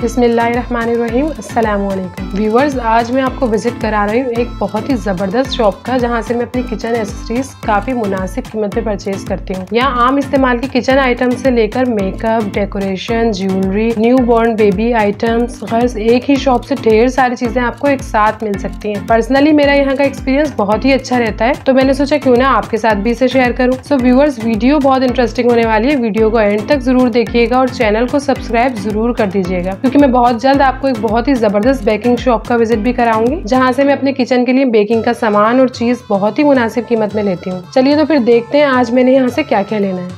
बिस्मिल्लाहिर्रहमानिर्रहीम, अस्सलाम वालेकुम व्यूवर्स। आज मैं आपको विजिट करा रही हूँ एक बहुत ही ज़बरदस्त शॉप का, जहाँ से मैं अपनी किचन एक्सेसरीज काफ़ी मुनासिब कीमत पे परचेज करती हूँ। यहाँ आम इस्तेमाल की किचन आइटम से लेकर makeup, decoration, jewellery, new born baby items, girls एक ही शॉप से ढेर सारी चीज़ें आपको एक साथ मिल सकती हैं। पर्सनली मेरा यहाँ का एक्सपीरियंस बहुत ही अच्छा रहता है, तो मैंने सोचा क्यों ना आपके साथ भी इसे शेयर करूँ। सो व्यूवर्स, वीडियो बहुत इंटरेस्टिंग होने वाली है, वीडियो को एंड तक जरूर देखिएगा और चैनल को सब्सक्राइब जरूर कर दीजिएगा, क्योंकि मैं बहुत जल्द आपको एक बहुत ही जबरदस्त बेकिंग शॉप का विजिट भी कराऊंगी, जहां से मैं अपने किचन के लिए बेकिंग का सामान और चीज बहुत ही मुनासिब कीमत में लेती हूँ। चलिए तो फिर देखते हैं आज मैंने यहाँ से क्या क्या लेना है।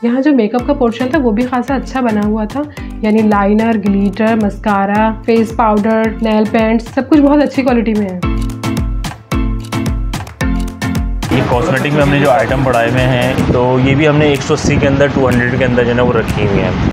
यहाँ जो मेकअप का पोर्शन था वो भी खासा अच्छा बना हुआ था, यानी liner, glitter, mascara, face powder, nail paints, सब कुछ बहुत अच्छी क्वालिटी में है। ये कॉस्मेटिक में हमने जो आइटम बढ़ाए हुए हैं, तो ये भी हमने 180 के अंदर 200 के अंदर जो है वो रखी हुई है।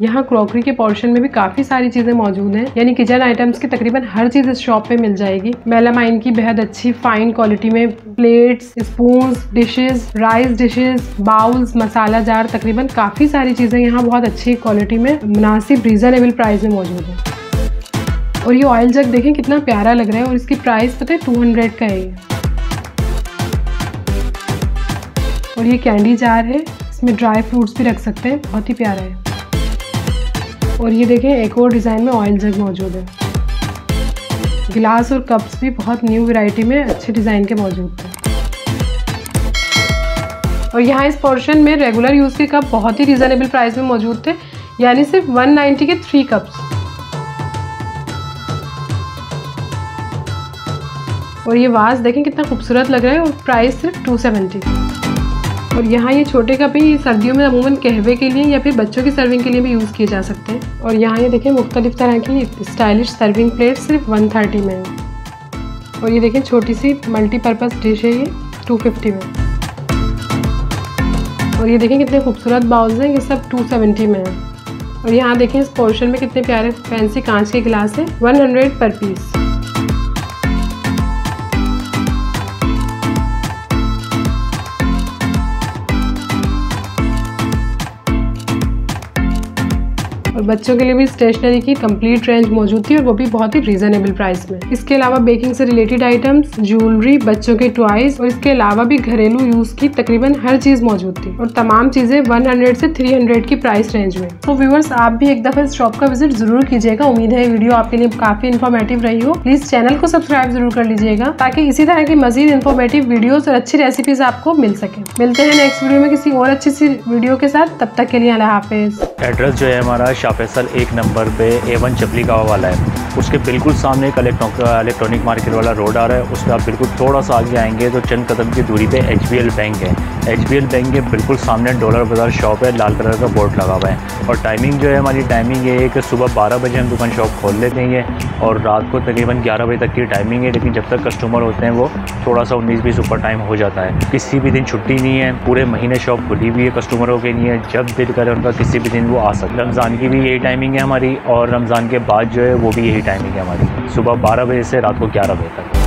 यहाँ क्रॉकरी के पोर्शन में भी काफी सारी चीजें मौजूद हैं, यानी किचन आइटम्स की तकरीबन हर चीज इस शॉप पे मिल जाएगी। मेलामाइन की बेहद अच्छी फाइन क्वालिटी में plates, spoons, dishes, rice dishes, bowls, masala jar, तकरीबन काफी सारी चीजें यहाँ बहुत अच्छी क्वालिटी में मुनासिब रीजनेबल प्राइस में मौजूद है। और ये ऑयल जग देखें कितना प्यारा लग रहा है, और इसकी प्राइस पता है 200 का है। और ये कैंडी जार है, इसमें ड्राई फ्रूट्स भी रख सकते हैं, बहुत ही प्यारा है। और ये देखें एक और डिज़ाइन में ऑयल जग मौजूद है। गिलास और कप्स भी बहुत न्यू वैरायटी में अच्छे डिज़ाइन के मौजूद थे। और यहाँ इस पोर्शन में रेगुलर यूज़ के कप बहुत ही रीज़नेबल प्राइस में मौजूद थे, यानी सिर्फ 190 के 3 कप्स। और ये वाज देखें कितना खूबसूरत लग रहा है, और प्राइस सिर्फ 270। और यहाँ ये छोटे कप ही सर्दियों में अमूमन कहवे के लिए या फिर बच्चों की सर्विंग के लिए भी यूज़ किए जा सकते हैं। और यहाँ ये देखें मुख्तलिफ तरह की स्टाइलिश सर्विंग प्लेट सिर्फ 130 में है। और ये देखें छोटी सी मल्टीपर्पज़ डिश है, ये 250 में। और ये देखें कितने खूबसूरत बाउल्स हैं, ये सब 270 में है। और यहाँ देखें इस पोर्शन में कितने प्यारे फैंसी कांच के गिलास हैं, 100 पर पीस। और बच्चों के लिए भी स्टेशनरी की कंप्लीट रेंज मौजूद थी, और वो भी बहुत ही रीजनेबल प्राइस में। इसके अलावा बेकिंग से रिलेटेड आइटम्स, ज्वेलरी, बच्चों के टॉयज, और इसके अलावा भी घरेलू यूज की तकरीबन हर चीज मौजूद थी, और तमाम चीजें 100 से 300 की प्राइस रेंज में। तो व्यूअर्स, आप भी एक दफा इस शॉप का विजिट जरूर कीजिएगा। उम्मीद है वीडियो आपके लिए काफी इन्फॉर्मेटिव रही हो। प्लीज चैनल को सब्सक्राइब जरूर कर लीजिएगा, ताकि इसी तरह की मजीद इन्फॉर्मेटिव वीडियोस और अच्छी रेसिपीज आपको मिल सके। मिलते हैं नेक्स्ट वीडियो में किसी और अच्छी सी वीडियो के साथ, तब तक के लिए अल्लाह हाफिज। एड्रेस जो है हमारा शाह फैसल 1 नंबर पे A1 चपली गाँव वाला है, उसके बिल्कुल सामने एक इलेक्ट्रॉनिक मार्केट वाला रोड आ रहा है। उसमें आप बिल्कुल थोड़ा सा आगे आएंगे तो चंद कदम की दूरी पे HBL बैंक है। HBL बैंक के बिल्कुल सामने डॉलर बाजार शॉप है, लाल कलर का बोर्ड लगा हुआ है। और टाइमिंग जो है हमारी टाइमिंग ये है कि सुबह 12 बजे हम दुकान शॉप खोल लेते हैं, और रात को तकरीबन 11 बजे तक की टाइमिंग है। लेकिन जब तक कस्टमर होते हैं वो थोड़ा सा 19-20 ऊपर टाइम हो जाता है। किसी भी दिन छुट्टी नहीं है, पूरे महीने शॉप खुली हुई है कस्टमरों के लिए, जब दिल करे उनका किसी भी दिन वो आ सकते। रमज़ान की भी यही टाइमिंग है हमारी, और रमज़ान के बाद जो है वो भी यही टाइमिंग है हमारी, सुबह 12 बजे से रात को 11 बजे तक।